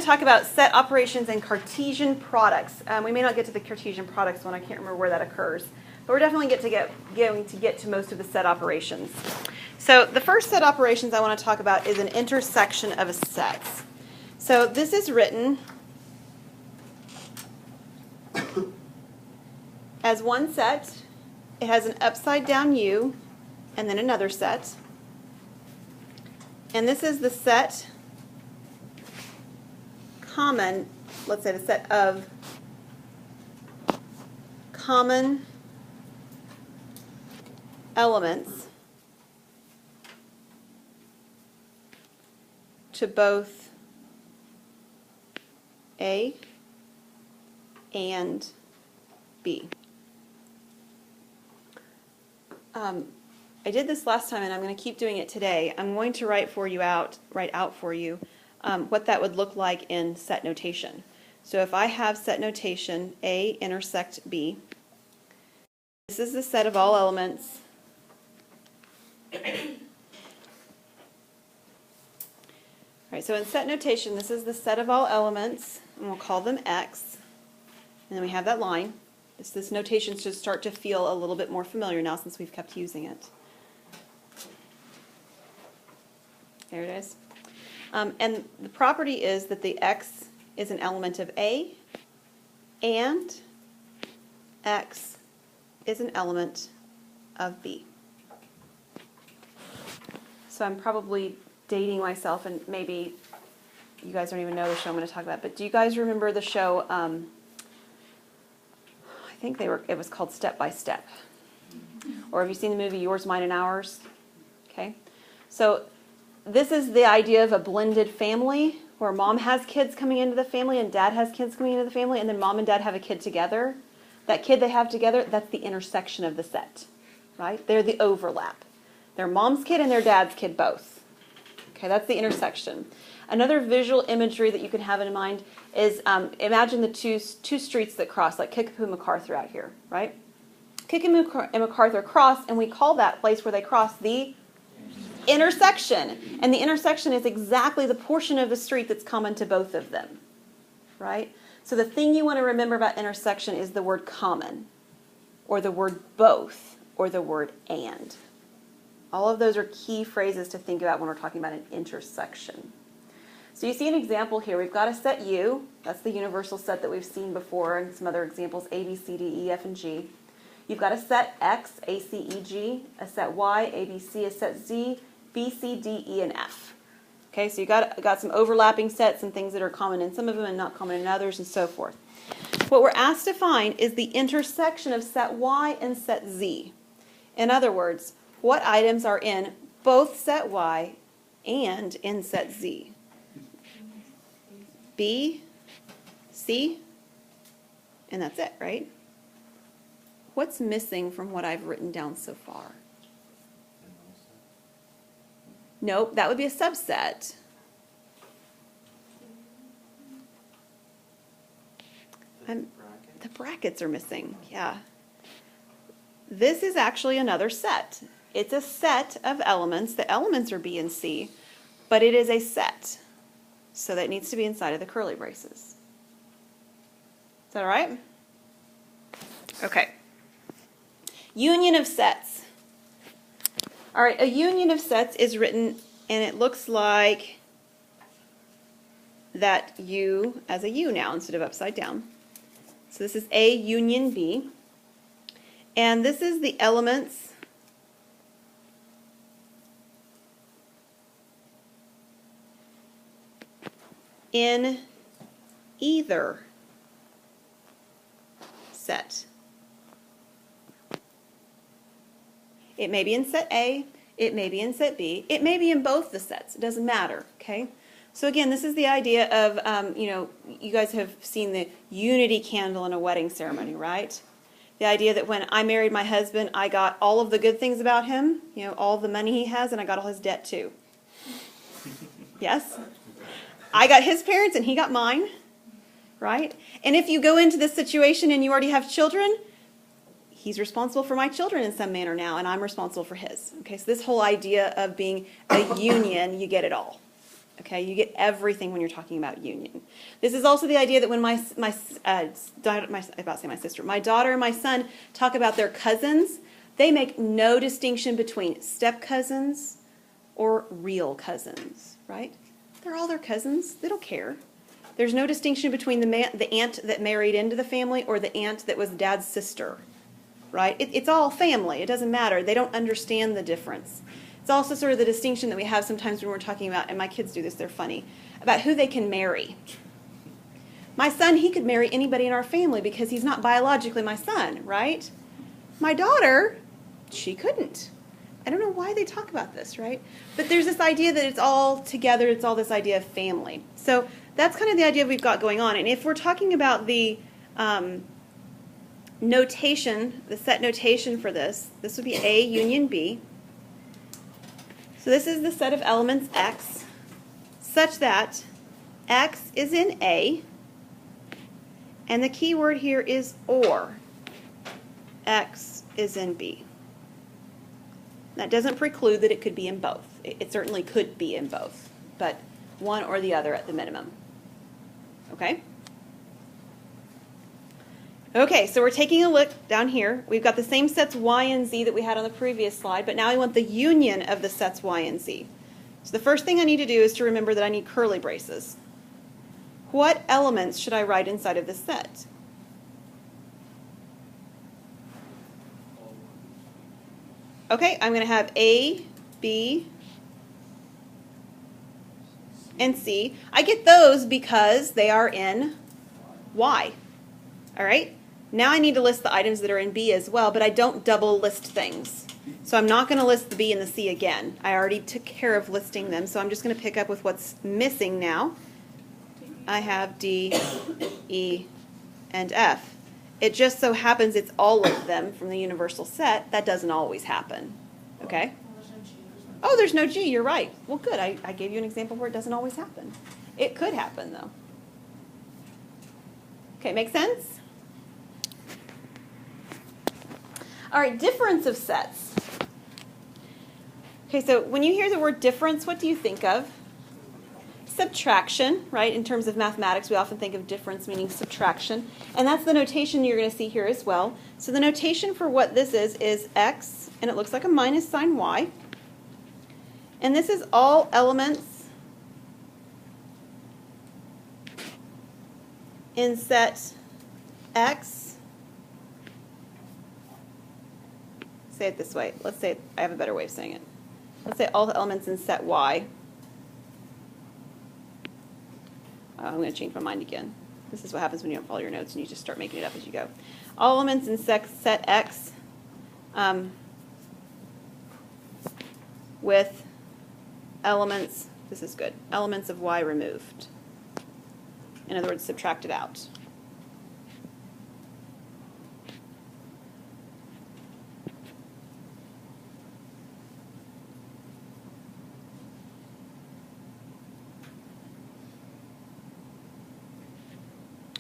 to talk about set operations and Cartesian products. We may not get to the Cartesian products one. I can't remember where that occurs. But we're definitely going to get to most of the set operations. So the first set operations I want to talk about is an intersection of sets. So this is written as one set. It has an upside down U and then another set. And this is the set common, let's say the set of common elements to both A and B. I did this last time, and I'm going to keep doing it today. I'm going to write out for you what that would look like in set notation. So if I have set notation A intersect B, this is the set of all elements Alright, so in set notation, this is the set of all elements, and we'll call them X. And then we have that line. This notation should start to feel a little bit more familiar now since we've kept using it. There it is. And the property is that the X is an element of A, and X is an element of B. So I'm probably dating myself, and maybe you guys don't even know the show I'm going to talk about, but do you guys remember the show, I think it was called Step by Step. Or have you seen the movie Yours, Mine, and Ours? Okay. So this is the idea of a blended family where mom has kids coming into the family and dad has kids coming into the family, and then mom and dad have a kid together. That kid they have together, that's the intersection of the set, right? They're the overlap. Their mom's kid and their dad's kid both. Okay, that's the intersection. Another visual imagery that you can have in mind is imagine the two streets that cross, like Kickapoo and MacArthur out here, right? Kickapoo and MacArthur cross, and we call that place where they cross the intersection. And the intersection is exactly the portion of the street that's common to both of them, right? So the thing you want to remember about intersection is the word common, or the word both, or the word and. All of those are key phrases to think about when we're talking about an intersection. So you see an example here. We've got a set U. That's the universal set that we've seen before, and some other examples, A, B, C, D, E, F, and G. You've got a set X, A, C, E, G, a set Y, A, B, C, a set Z, B, C, D, E, and F. Okay, so you've got some overlapping sets and things that are common in some of them and not common in others, and so forth. What we're asked to find is the intersection of set Y and set Z. In other words, what items are in both set Y and in set Z? B, C, and that's it, right? What's missing from what I've written down so far? Nope, that would be a subset. The brackets are missing, yeah. This is actually another set. It's a set of elements. The elements are B and C, but it is a set. So that needs to be inside of the curly braces. Is that all right? Okay. Union of sets. All right, a union of sets is written, and it looks like that U as a U now instead of upside down. So this is A union B. And this is the elements in either set. It may be in set A, it may be in set B, it may be in both the sets. It doesn't matter, okay? So again, this is the idea of, you guys have seen the unity candle in a wedding ceremony, right? The idea that when I married my husband, I got all of the good things about him, all the money he has, and I got all his debt too. Yes? I got his parents and he got mine, right? And if you go into this situation and you already have children, he's responsible for my children in some manner now, and I'm responsible for his. Okay, so this whole idea of being a union, you get it all. Okay, you get everything when you're talking about union. This is also the idea that when my daughter and my son talk about their cousins, they make no distinction between step cousins or real cousins, right? They're all their cousins. They don't care. There's no distinction between the aunt that married into the family or the aunt that was dad's sister, right? It's all family. It doesn't matter. They don't understand the difference. It's also sort of the distinction that we have sometimes when we're talking about, and my kids do this, they're funny, about who they can marry. My son, he could marry anybody in our family because he's not biologically my son, right? My daughter, she couldn't. I don't know why they talk about this, right? But there's this idea that it's all together, it's all this idea of family. So that's kind of the idea we've got going on. And if we're talking about the notation, the set notation for this would be A union B. So this is the set of elements X such that X is in A, and the key word here is or. X is in B. That doesn't preclude that it could be in both. It certainly could be in both, but one or the other at the minimum. Okay? Okay, so we're taking a look down here. We've got the same sets Y and Z that we had on the previous slide, but now I want the union of the sets Y and Z. So the first thing I need to do is to remember that I need curly braces. What elements should I write inside of this set? Okay, I'm going to have A, B, and C. I get those because they are in Y. All right? Now I need to list the items that are in B as well, but I don't double list things. So I'm not going to list the B and the C again. I already took care of listing them, so I'm just going to pick up with what's missing now. I have D, E, and F. It just so happens it's all of them from the universal set. That doesn't always happen. Okay? Oh, there's no G. You're right. Well, good. I gave you an example where it doesn't always happen. It could happen, though. Okay, make sense? All right, difference of sets. Okay, so when you hear the word difference, what do you think of? Subtraction, right? In terms of mathematics, we often think of difference meaning subtraction. And that's the notation you're going to see here as well. So the notation for what this is X, and it looks like a minus sign Y. And this is all elements in set X. Say it this way. Let's say, I have a better way of saying it. Let's say all the elements in set Y. I'm going to change my mind again. This is what happens when you don't follow your notes and you just start making it up as you go. All elements in set X with elements, this is good, elements of Y removed. In other words, subtracted out.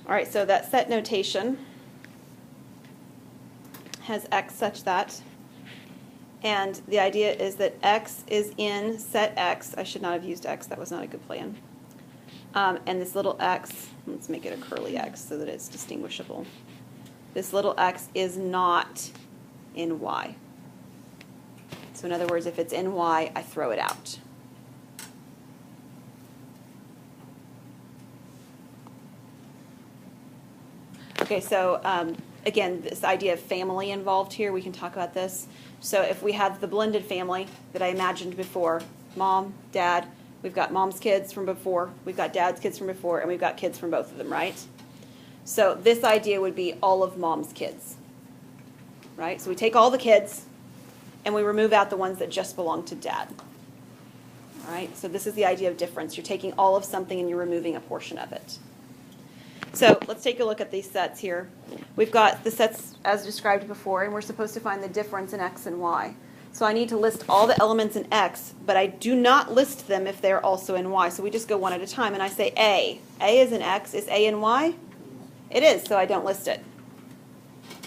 All right, so that set notation has X such that, and the idea is that X is in set X. I should not have used X. That was not a good plan. And this little X, let's make it a curly X so that it's distinguishable. This little X is not in Y. So in other words, if it's in Y, I throw it out. Okay, so again, this idea of family involved here, we can talk about this. So if we have the blended family that I imagined before, mom, dad, we've got mom's kids from before, we've got dad's kids from before, and we've got kids from both of them, right? So this idea would be all of mom's kids, right? So we take all the kids, and we remove out the ones that just belong to dad. All right, so this is the idea of difference. You're taking all of something and you're removing a portion of it. So let's take a look at these sets here. We've got the sets as described before, and we're supposed to find the difference in X and Y. So I need to list all the elements in X, but I do not list them if they're also in Y. So we just go one at a time, and I say A. A is in X. Is A in Y? It is, so I don't list it.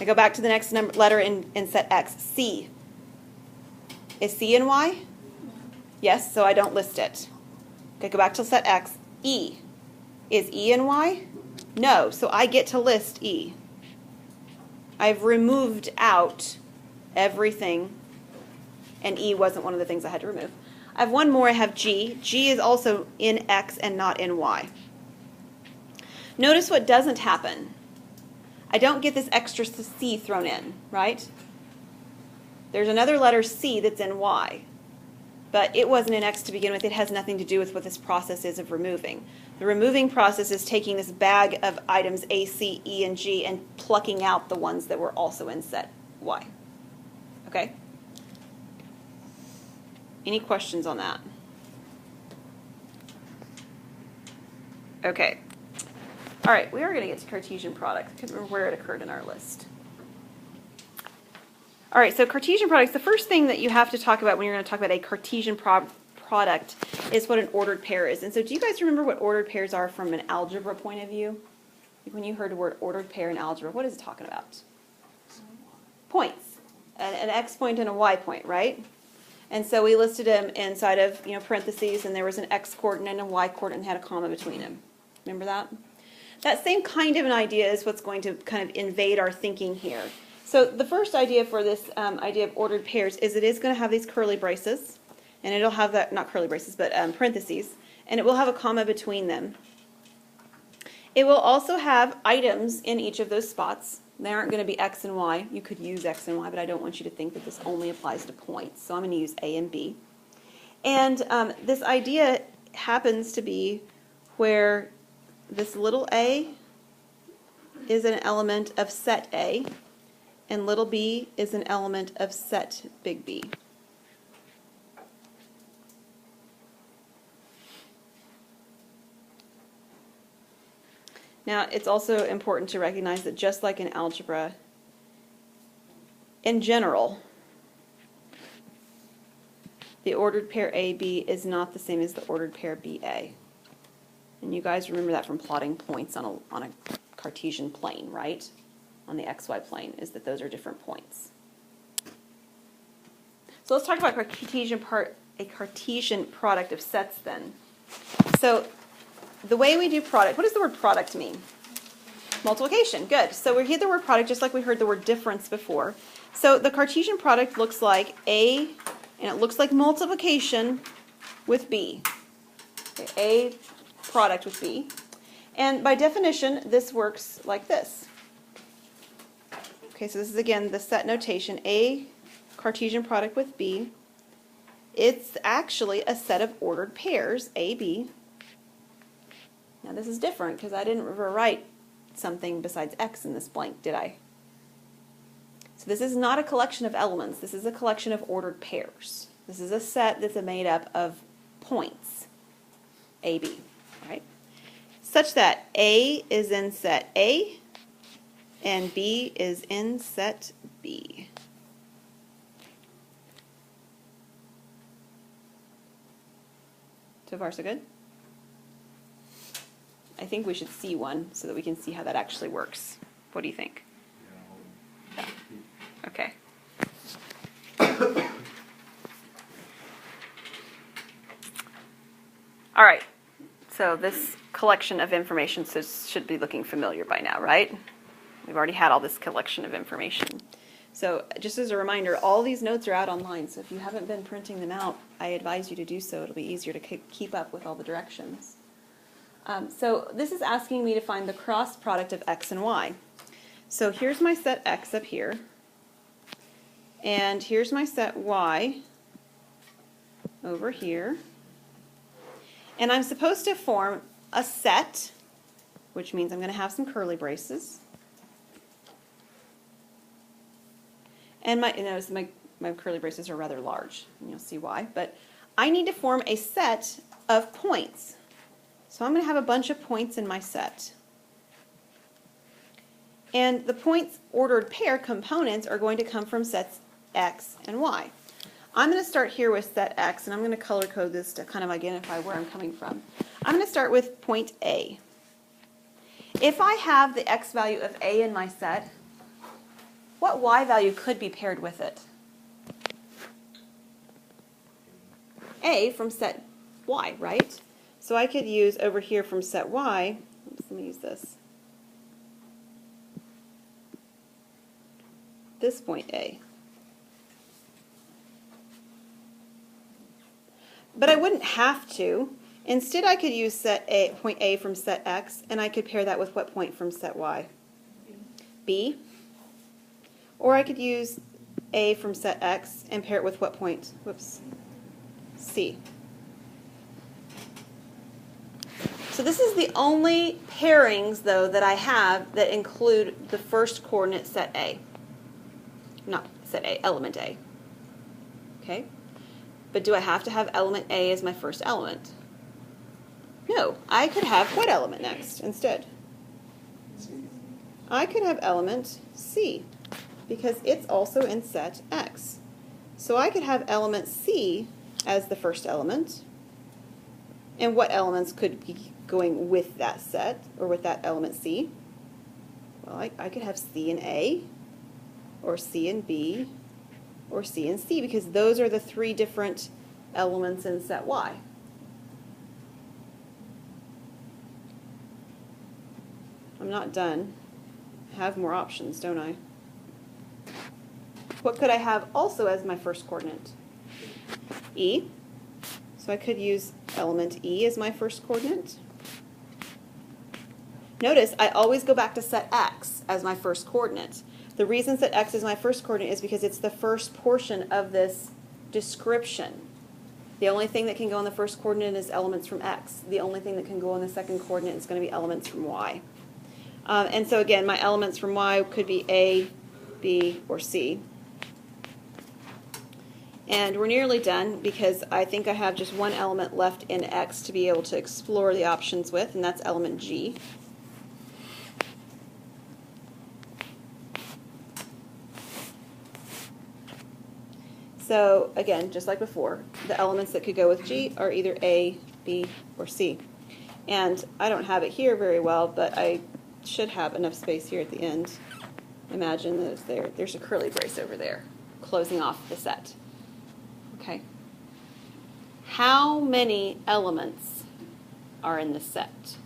I go back to the next letter in set X. C. Is C in Y? Yes, so I don't list it. Okay, go back to set X. E. Is E in Y? No, so I get to list E. I've removed out everything, and E wasn't one of the things I had to remove. I have one more, I have G. G is also in X and not in Y. Notice what doesn't happen. I don't get this extra C thrown in, right? There's another letter C that's in Y, but it wasn't in X to begin with. It has nothing to do with what this process is of removing. The removing process is taking this bag of items A, C, E, and G and plucking out the ones that were also in set Y. Okay? Any questions on that? Okay. All right, we are going to get to Cartesian products. I couldn't remember where it occurred in our list. All right, so Cartesian products, the first thing that you have to talk about when you're going to talk about a Cartesian product is what an ordered pair is. And so do you guys remember what ordered pairs are from an algebra point of view? Like when you heard the word ordered pair in algebra, what is it talking about? Points. An X point and a Y point, right? And so we listed them inside of parentheses, and there was an X coordinate and a Y coordinate and had a comma between them. Remember that? That same kind of an idea is what's going to kind of invade our thinking here. So the first idea for this idea of ordered pairs is it is going to have these curly braces, and it'll have that, not curly braces, but parentheses, and it will have a comma between them. It will also have items in each of those spots. They aren't going to be X and Y. You could use X and Y, but I don't want you to think that this only applies to points. So I'm going to use A and B. And this idea happens to be where this little a is an element of set A, and little b is an element of set big B. Now, it's also important to recognize that just like in algebra, in general, the ordered pair AB is not the same as the ordered pair BA. And you guys remember that from plotting points on a Cartesian plane, right? On the XY plane, is that those are different points. So let's talk about a Cartesian product of sets then. So the way we do product, what does the word product mean? Multiplication, good. So we hear the word product just like we heard the word difference before. So the Cartesian product looks like A, and it looks like multiplication with B. Okay, A product with B. And by definition, this works like this. Okay, so this is again the set notation, A Cartesian product with B. It's actually a set of ordered pairs, AB. Now this is different because I didn't write something besides X in this blank, did I? So this is not a collection of elements. This is a collection of ordered pairs. This is a set that's made up of points, AB, right? Such that A is in set A and B is in set B. So far, so good? I think we should see one so that we can see how that actually works. What do you think? Yeah. Okay. All right. So this collection of information should be looking familiar by now, right? We've already had all this collection of information. So just as a reminder, all these notes are out online, so if you haven't been printing them out, I advise you to do so. It'll be easier to keep up with all the directions. So this is asking me to find the cross product of X and Y. So here's my set X up here, and here's my set Y over here. And I'm supposed to form a set, which means I'm going to have some curly braces. And notice my curly braces are rather large, and you'll see why. But I need to form a set of points. So I'm going to have a bunch of points in my set. And the points ordered pair components are going to come from sets X and Y. I'm going to start here with set X, and I'm going to color code this to kind of identify where I'm coming from. I'm going to start with point A. If I have the X value of A in my set, what Y value could be paired with it? A from set Y, right? So I could use over here from set Y, let me use this point A. But I wouldn't have to. Instead, I could use point A from set X, and I could pair that with what point from set Y? B. Or I could use A from set X and pair it with what point? Whoops. C. So this is the only pairings, though, that I have that include the first coordinate set A. Not set A, element A. Okay? But do I have to have element A as my first element? No. I could have what element next instead? I could have element C, because it's also in set X. So I could have element C as the first element. And what elements could be going with that set, or with that element C? Well, I could have C and A, or C and B, or C and C, because those are the three different elements in set Y. I'm not done. I have more options, don't I? What could I have also as my first coordinate? E. So I could use element E as my first coordinate. Notice I always go back to set X as my first coordinate. The reason set X is my first coordinate is because it's the first portion of this description. The only thing that can go in the first coordinate is elements from X. The only thing that can go in the second coordinate is going to be elements from Y. And so again, my elements from Y could be A, B, or C. And we're nearly done because I think I have just one element left in X to be able to explore the options with, and that's element G. So again, just like before, the elements that could go with G are either A, B, or C. And I don't have it here very well, but I should have enough space here at the end. Imagine that it's there. There's a curly brace over there, closing off the set. Okay. How many elements are in the set?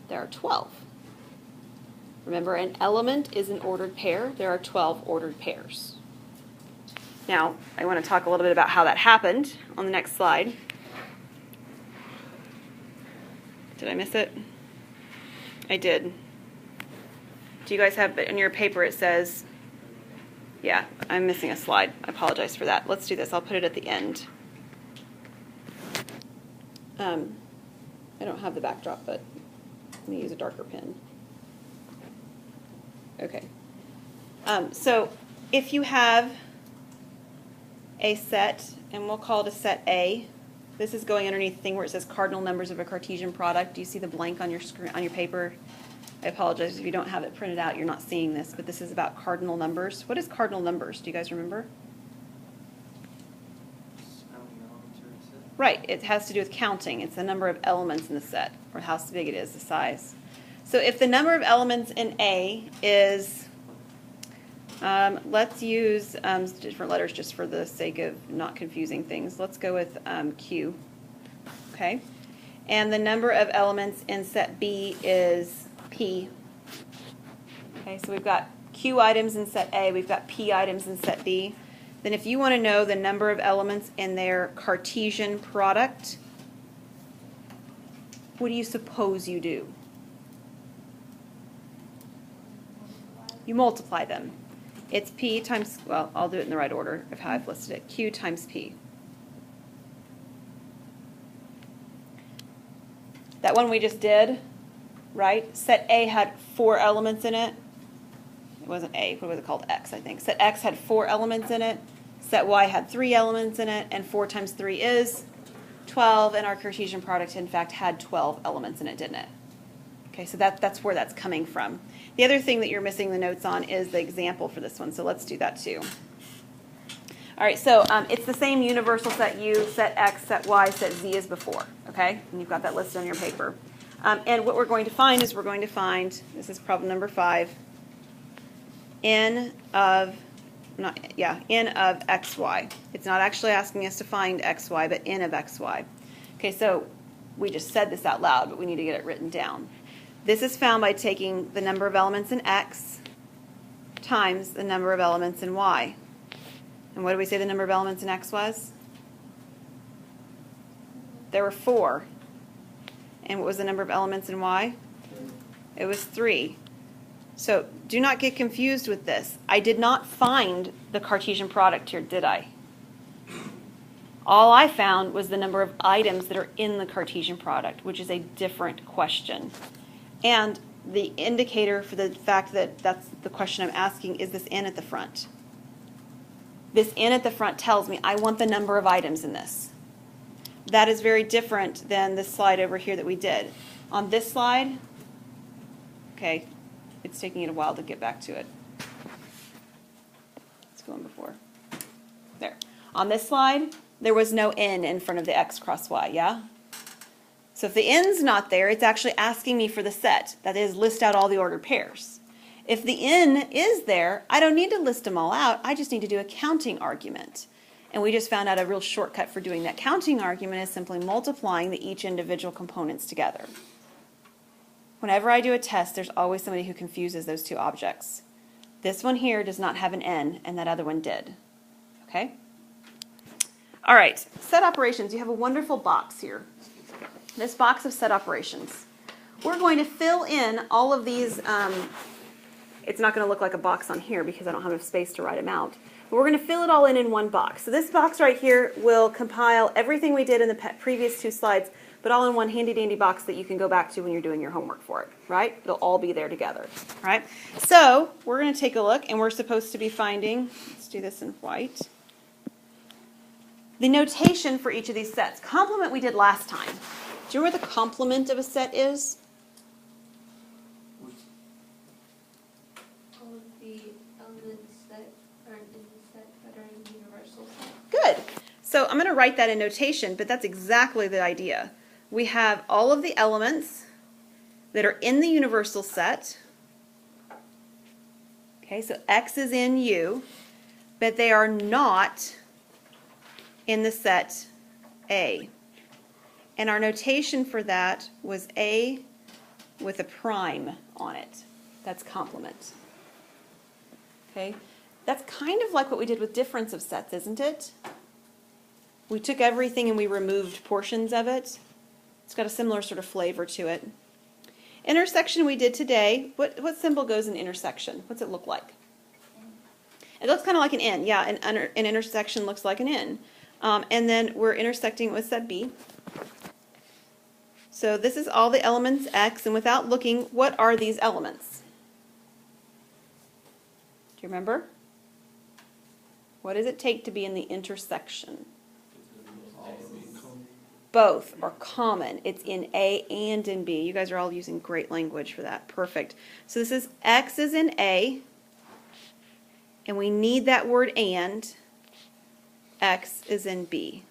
There are 12. Remember, an element is an ordered pair. There are 12 ordered pairs. Now, I want to talk a little bit about how that happened on the next slide. Did I miss it? I did. Do you guys have, in your paper it says, yeah, I'm missing a slide. I apologize for that. Let's do this. I'll put it at the end. I don't have the backdrop, but let me use a darker pen. Okay. So if you have a set, and we'll call it a set A. This is going underneath the thing where it says cardinal numbers of a Cartesian product. Do you see the blank on your screen, on your paper? I apologize if you don't have it printed out, you're not seeing this, but this is about cardinal numbers. What is cardinal numbers? Do you guys remember? Right, it has to do with counting. It's the number of elements in the set, or how big it is, the size. So if the number of elements in A is, let's use different letters just for the sake of not confusing things. Let's go with Q, okay? And the number of elements in set B is P. Okay, so we've got Q items in set A, we've got P items in set B. Then if you want to know the number of elements in their Cartesian product, what do you suppose you do? You multiply them. It's P times, well, I'll do it in the right order of how I've listed it. Q times P. That one we just did, right? Set A had 4 elements in it. It wasn't A, what was it called? X, I think. Set X had 4 elements in it. Set Y had 3 elements in it, and 4 times 3 is 12, and our Cartesian product, in fact, had 12 elements in it, didn't it? Okay, so that's where that's coming from. The other thing that you're missing the notes on is the example for this one, so let's do that too. All right, so it's the same universal set U, set X, set Y, set Z as before, okay? And you've got that listed on your paper. And what we're going to find is this is problem number 5, n of xy. It's not actually asking us to find xy, but n of xy. Okay, so we just said this out loud, but we need to get it written down. This is found by taking the number of elements in X times the number of elements in Y. And what did we say the number of elements in X was? There were 4. And what was the number of elements in Y? It was 3. So do not get confused with this. I did not find the Cartesian product here, did I? All I found was the number of items that are in the Cartesian product, which is a different question. And the indicator for the fact that that's the question I'm asking is this n at the front. This n at the front tells me I want the number of items in this. That is very different than this slide over here that we did. On this slide, okay, it's taking it a while to get back to it. Let's go on before. There. On this slide, there was no n in front of the x cross y, yeah? So if the n's not there, it's actually asking me for the set. That is, list out all the ordered pairs. If the n is there, I don't need to list them all out. I just need to do a counting argument. And we just found out a real shortcut for doing that counting argument is simply multiplying each individual components together. Whenever I do a test, there's always somebody who confuses those two objects. This one here does not have an n, and that other one did. Okay? All right, set operations. You have a wonderful box here. This box of set operations. We're going to fill in all of these. It's not going to look like a box on here because I don't have enough space to write them out. But we're going to fill it all in one box. So this box right here will compile everything we did in the previous 2 slides, but all in one handy-dandy box that you can go back to when you're doing your homework for it, right? It'll all be there together, right? So we're going to take a look, and we're supposed to be finding, let's do this in white, the notation for each of these sets. Complement we did last time. Do you remember what the complement of a set is? All of the elements that aren't in the set but are in the universal set. Good. So I'm going to write that in notation, but that's exactly the idea. We have all of the elements that are in the universal set. Okay, so X is in U, but they are not in the set A. And our notation for that was A with a prime on it. That's complement. Okay? That's kind of like what we did with difference of sets, isn't it? We took everything and we removed portions of it. It's got a similar sort of flavor to it. Intersection we did today. What symbol goes in intersection? What's it look like? It looks kind of like an N. Yeah, an intersection looks like an N. And then we're intersecting with set B. So this is all the elements X, and without looking, what are these elements? Do you remember? What does it take to be in the intersection? Both are common. It's in A and in B. You guys are all using great language for that. Perfect. So this is X is in A, and we need that word and. X is in B.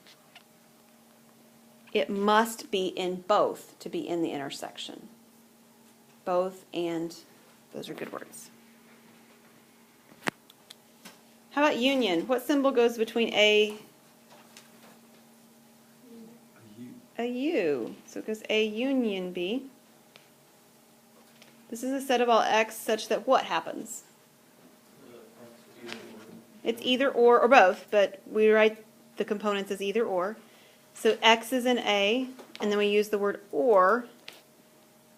It must be in both to be in the intersection. Both and, those are good words. How about union? What symbol goes between A? A U. So it goes A union B. This is a set of all X such that what happens? It's either or both, but we write the components as either or. So X is in A, and then we use the word or.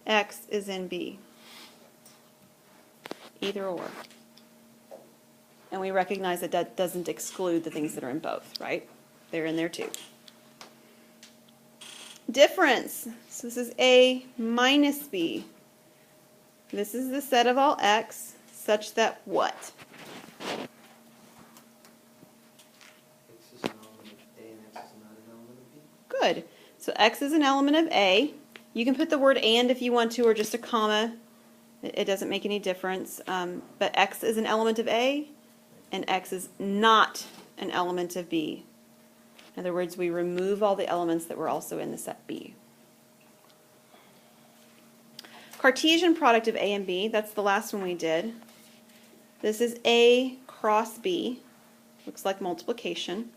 X is in B. Either or. And we recognize that that doesn't exclude the things that are in both, right? They're in there too. Difference. So this is A minus B. This is the set of all X such that what? Good. So X is an element of A. You can put the word and if you want to, or just a comma. It doesn't make any difference. But X is an element of A, and X is not an element of B. In other words, we remove all the elements that were also in the set B. Cartesian product of A and B, that's the last one we did. This is A cross B. Looks like multiplication.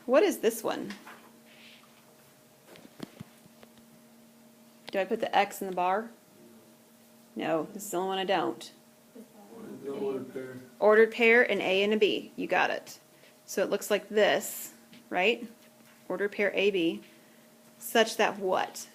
What is this one? Do I put the X in the bar? No, this is the only one I don't. The ordered pair. Ordered pair, an A and a B. You got it. So it looks like this, right? Ordered pair AB, such that what?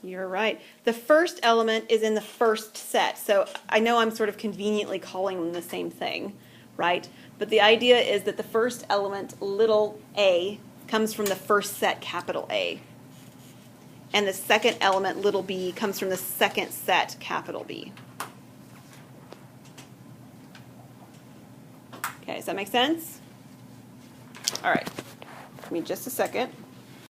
You're right. The first element is in the first set. So I know I'm sort of conveniently calling them the same thing, right? But the idea is that the first element, little a, comes from the first set, capital A. And the second element, little b, comes from the second set, capital B. Okay, does that make sense? All right, give me just a second.